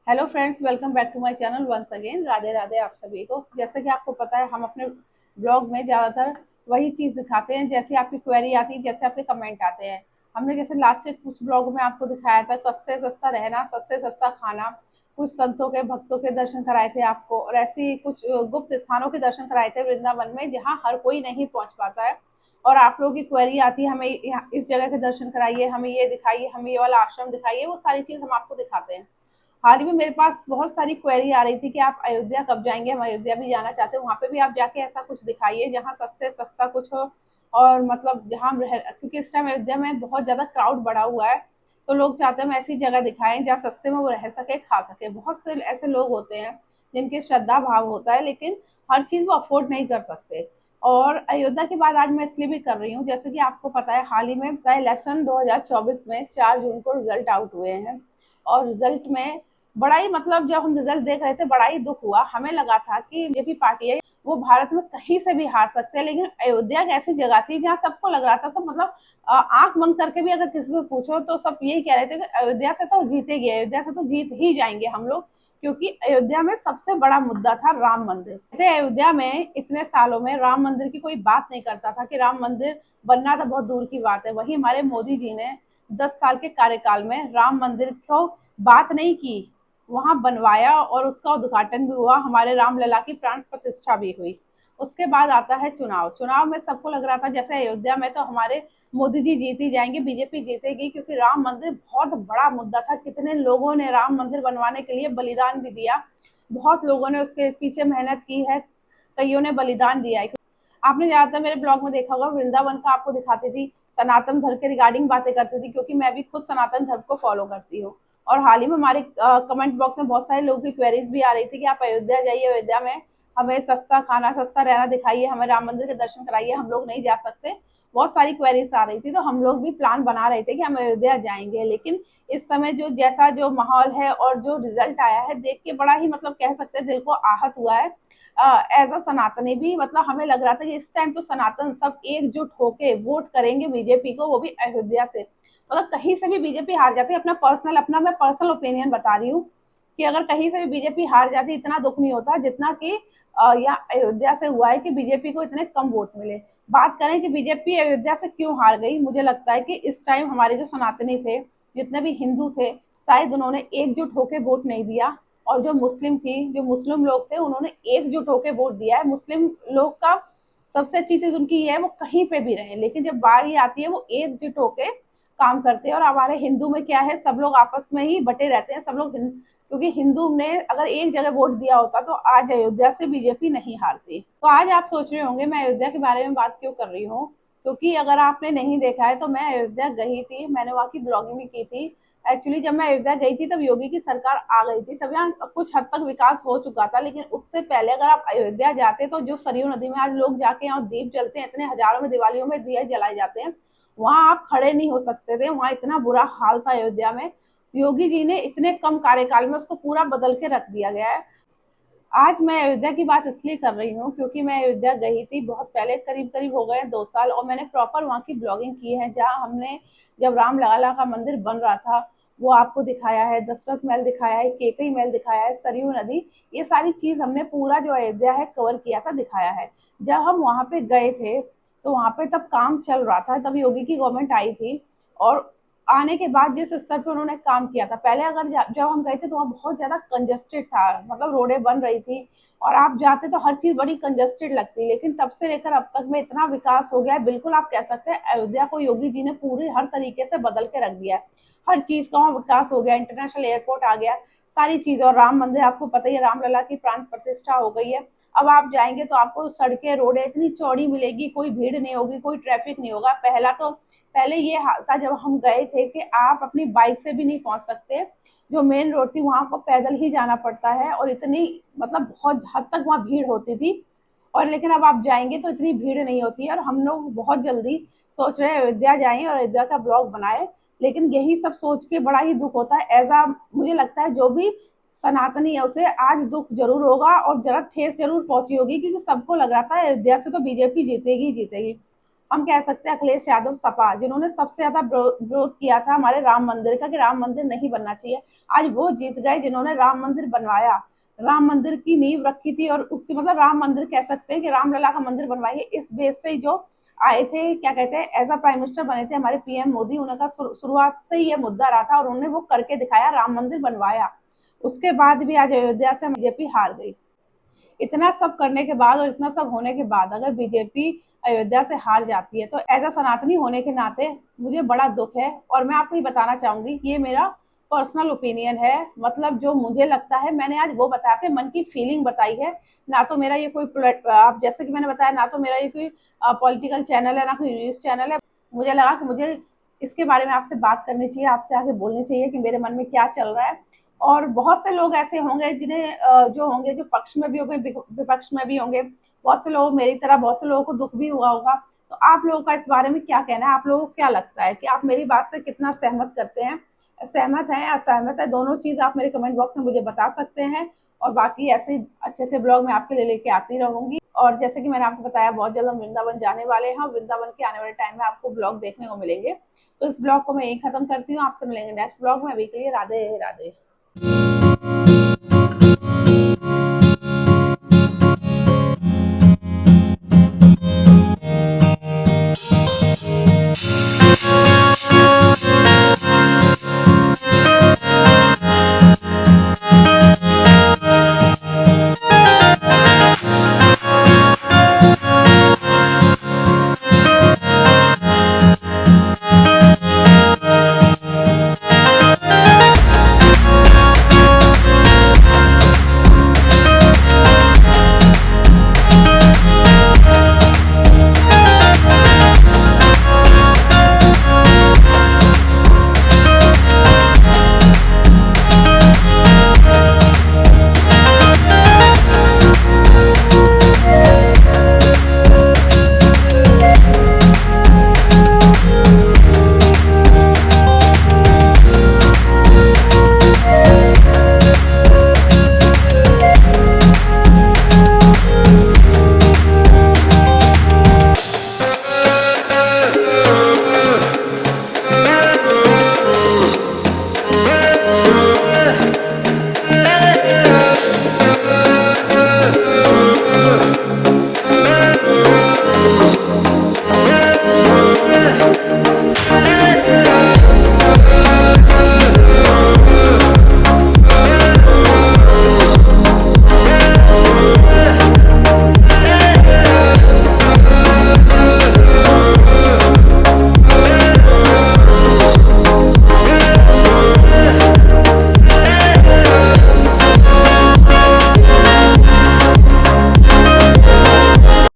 Hello friends, welcome back to my channel once अगेन। राधे राधे आप सभी को। जैसे कि आपको पता है, हम अपने ब्लॉग में ज़्यादातर वही चीज़ दिखाते हैं जैसी आपकी क्वेरी आती है, जैसे आपके कमेंट आते हैं। हमने जैसे लास्ट के कुछ ब्लॉग में आपको दिखाया था सस्ते सस्ता रहना, सस्ते सस्ता खाना, कुछ संतों के भक्तों के दर्शन कराए थे आपको, और ऐसे ही कुछ गुप्त स्थानों के दर्शन कराए थे वृंदावन में, जहाँ हर कोई नहीं पहुँच पाता है। और आप लोगों की क्वेरी आती है, हमें इस जगह के दर्शन कराइए, हमें ये दिखाइए, हमें ये वाला आश्रम दिखाइए। वो सारी चीज़ हम आपको दिखाते हैं। हाल ही में मेरे पास बहुत सारी क्वेरी आ रही थी कि आप अयोध्या कब जाएंगे, हम अयोध्या भी जाना चाहते हैं, वहाँ पे भी आप जाके ऐसा कुछ दिखाइए जहाँ सस्ते सस्ता कुछ हो। और मतलब जहाँ हम रह, क्योंकि इस टाइम अयोध्या में बहुत ज़्यादा क्राउड बढ़ा हुआ है, तो लोग चाहते हैं हम ऐसी जगह दिखाएं जहाँ सस्ते में वो रह सके, खा सके। बहुत से ऐसे लोग होते हैं जिनके श्रद्धा भाव होता है, लेकिन हर चीज़ वो अफोर्ड नहीं कर सकते। और अयोध्या की बात आज मैं इसलिए भी कर रही हूँ, जैसे कि आपको पता है हाल ही में इलेक्शन 2024 में 4 जून को रिजल्ट आउट हुए हैं। और रिजल्ट में बड़ा ही मतलब जब हम रिजल्ट देख रहे थे बड़ा ही दुख हुआ। हमें लगा था कि बीजेपी पार्टी है वो भारत में कहीं से भी हार सकते हैं, लेकिन अयोध्या एक ऐसी जगह थी जहाँ सबको लग रहा था, सब मतलब आंख बंद करके भी अगर किसी को पूछो तो सब यही कह रहे थे कि अयोध्या से तो जीतेगी, अयोध्या से तो जीत ही जाएंगे हम लोग। क्योंकि अयोध्या में सबसे बड़ा मुद्दा था राम मंदिर। कहते अयोध्या में इतने सालों में राम मंदिर की कोई बात नहीं करता था, कि राम मंदिर बनना तो बहुत दूर की बात है। वही हमारे मोदी जी ने 10 साल के कार्यकाल में राम मंदिर को बात नहीं की, वहां बनवाया और उसका उद्घाटन भी हुआ, हमारे रामलला की प्राण प्रतिष्ठा भी हुई। उसके बाद आता है चुनाव। चुनाव में सबको लग रहा था जैसे अयोध्या में तो हमारे मोदी जी जीत ही जाएंगे, बीजेपी जीतेगी, क्योंकि राम मंदिर बहुत बड़ा मुद्दा था। कितने लोगों ने राम मंदिर बनवाने के लिए बलिदान भी दिया, बहुत लोगों ने उसके पीछे मेहनत की है, कईयों ने बलिदान दिया है। आपने ज्यादातर मेरे ब्लॉग में देखा होगा, वृंदावन का आपको दिखाती थी, सनातन धर्म के रिगार्डिंग बातें करती थी, क्योंकि मैं भी खुद सनातन धर्म को फॉलो करती हूँ। और हाल ही में हमारे कमेंट बॉक्स में बहुत सारे लोगों की क्वेरीज भी आ रही थी कि आप अयोध्या जाइए, अयोध्या में हमें सस्ता खाना सस्ता रहना दिखाइए, हमें राम मंदिर के दर्शन कराइए, हम लोग नहीं जा सकते। बहुत सारी क्वेरीज आ रही थी, तो हम लोग भी प्लान बना रहे थे कि हम अयोध्या जाएंगे। लेकिन इस समय जो जैसा जो माहौल है और जो रिजल्ट आया है देख के बड़ा ही मतलब कह सकते हैं दिल को आहत हुआ है। एज अ सनातनी भी मतलब हमें लग रहा था कि इस टाइम तो सनातन सब एकजुट होके वोट करेंगे बीजेपी को, वो भी अयोध्या से। मतलब कहीं से भी बीजेपी हार जाती है, अपना मैं पर्सनल ओपिनियन बता रही हूँ, कि अगर कहीं से भी बीजेपी हार जाती इतना दुख नहीं होता जितना कि यहाँ अयोध्या से हुआ है कि बीजेपी को इतने कम वोट मिले। बात करें कि बीजेपी अयोध्या से क्यों हार गई, मुझे लगता है कि इस टाइम हमारे जो सनातनी थे, जितने भी हिंदू थे, शायद उन्होंने एकजुट होकर वोट नहीं दिया। और जो मुस्लिम थी, जो मुस्लिम लोग थे, उन्होंने एकजुट होकर वोट दिया है। मुस्लिम लोग का सबसे अच्छी चीज उनकी ये है, वो कहीं पे भी रहे, लेकिन जब बारी आती है वो एकजुट होकर काम करते हैं। और हमारे हिंदू में क्या है, सब लोग आपस में ही बटे रहते हैं, सब लोग क्योंकि हिंदू ने अगर एक जगह वोट दिया होता तो आज अयोध्या से बीजेपी नहीं हारती। तो आज आप सोच रहे होंगे मैं अयोध्या के बारे में बात क्यों कर रही हूँ, क्योंकि अगर आपने नहीं देखा है तो मैं अयोध्या गई थी, मैंने वहाँ की ब्लॉगिंग भी की थी। एक्चुअली जब मैं अयोध्या गई थी तब योगी की सरकार आ गई थी, तब यहाँ कुछ हद तक विकास हो चुका था। लेकिन उससे पहले अगर आप अयोध्या जाते तो जो सरयू नदी में आज लोग जाके यहाँ दीप जलते हैं, इतने हजारों में दिवालियों में दिए जलाए जाते हैं, वहां आप खड़े नहीं हो सकते थे। वहां इतना बुरा हाल था अयोध्या में। योगी जी ने इतने कम कार्यकाल में उसको पूरा बदल के रख दिया गया है। आज मैं अयोध्या की बात इसलिए कर रही हूँ क्योंकि मैं अयोध्या गई थी बहुत पहले, करीब करीब हो गए 2 साल, और मैंने प्रॉपर वहाँ की ब्लॉगिंग की है, जहाँ हमने जब राम लला का मंदिर बन रहा था वो आपको दिखाया है, दशरथ महल दिखाया है, केकई महल दिखाया है, सरयू नदी, ये सारी चीज हमने पूरा जो अयोध्या है कवर किया था, दिखाया है। जब हम वहाँ पे गए थे तो वहाँ पे तब काम चल रहा था, तब योगी की गवर्नमेंट आई थी। और आने के बाद जिस स्तर पे उन्होंने काम किया था, पहले अगर जब हम गए थे तो वहाँ बहुत ज्यादा कंजेस्टेड था, मतलब रोडें बन रही थी और आप जाते तो हर चीज बड़ी कंजेस्टेड लगती। लेकिन तब से लेकर अब तक में इतना विकास हो गया है, बिल्कुल आप कह सकते हैं अयोध्या को योगी जी ने पूरी हर तरीके से बदल के रख दिया है। हर चीज का वहाँ विकास हो गया, इंटरनेशनल एयरपोर्ट आ गया, सारी चीज। और राम मंदिर आपको पता ही है, रामलला की प्राण प्रतिष्ठा हो गई है। अब आप जाएंगे तो आपको सड़कें रोडें इतनी चौड़ी मिलेगी, कोई भीड़ नहीं होगी, कोई ट्रैफिक नहीं होगा। पहले ये हाल था जब हम गए थे कि आप अपनी बाइक से भी नहीं पहुंच सकते, जो मेन रोड थी वहां को पैदल ही जाना पड़ता है, और इतनी मतलब बहुत हद तक वहां भीड़ होती थी। और लेकिन अब आप जाएंगे तो इतनी भीड़ नहीं होती है। और हम लोग बहुत जल्दी सोच रहे हैं अयोध्या जाएं और अयोध्या का ब्लॉग बनाए, लेकिन यही सब सोच के बड़ा ही दुख होता है। ऐसा मुझे लगता है जो भी सनातनी है उसे आज दुख जरूर होगा और जरा ठेस जरूर पहुंची होगी, क्योंकि सबको लग रहा था अयोध्या से तो बीजेपी जीतेगी जीतेगी। हम कह सकते हैं अखिलेश यादव सपा, जिन्होंने सबसे ज्यादा विरोध किया था हमारे राम मंदिर का कि राम मंदिर नहीं बनना चाहिए, आज वो जीत गए जिन्होंने राम मंदिर बनवाया, राम मंदिर की नींव रखी थी। और उससे मतलब राम मंदिर कह सकते हैं कि रामलला का मंदिर बनवाएंगे, इस बेस से जो आए थे, क्या कहते हैं, एज अ प्राइम मिनिस्टर बने थे हमारे पीएम मोदी, उनका शुरुआत से ही ये मुद्दा रहा था और उन्होंने वो करके दिखाया, राम मंदिर बनवाया। उसके बाद भी आज अयोध्या से बीजेपी हार गई। इतना सब करने के बाद और इतना सब होने के बाद अगर बीजेपी अयोध्या से हार जाती है तो एज अ सनातनी होने के नाते मुझे बड़ा दुख है। और मैं आपको ये बताना चाहूंगी, ये मेरा पर्सनल ओपिनियन है, मतलब जो मुझे लगता है मैंने आज वो बताया, अपने मन की फीलिंग बताई है। ना तो मेरा ये कोई आप जैसे कि मैंने बताया, ना तो मेरा ये कोई पॉलिटिकल चैनल है, ना कोई न्यूज चैनल है। मुझे लगा कि मुझे इसके बारे में आपसे बात करनी चाहिए, आपसे आगे बोलनी चाहिए कि मेरे मन में क्या चल रहा है। और बहुत से लोग ऐसे होंगे जिन्हें जो होंगे, जो पक्ष में भी होंगे, विपक्ष में भी होंगे, बहुत से लोग मेरी तरह, बहुत से लोगों को दुख भी हुआ होगा। तो आप लोगों का इस बारे में क्या कहना है? आप लोगों को क्या लगता है कि आप मेरी बात से कितना सहमत करते हैं, सहमत हैं या असहमत है? दोनों चीज आप मेरे कमेंट बॉक्स में मुझे बता सकते हैं। और बाकी ऐसे ही अच्छे से ब्लॉग मैं आपके लिए लेके आती रहूंगी। और जैसे कि मैंने आपको बताया, बहुत जल्द हम वृंदावन जाने वाले हैं और वृंदावन के आने वाले टाइम में आपको ब्लॉग देखने को मिलेंगे। तो इस ब्लॉग को मैं यही खत्म करती हूँ, आपसे मिलेंगे नेक्स्ट ब्लॉग में। अभी के लिए राधे राधे।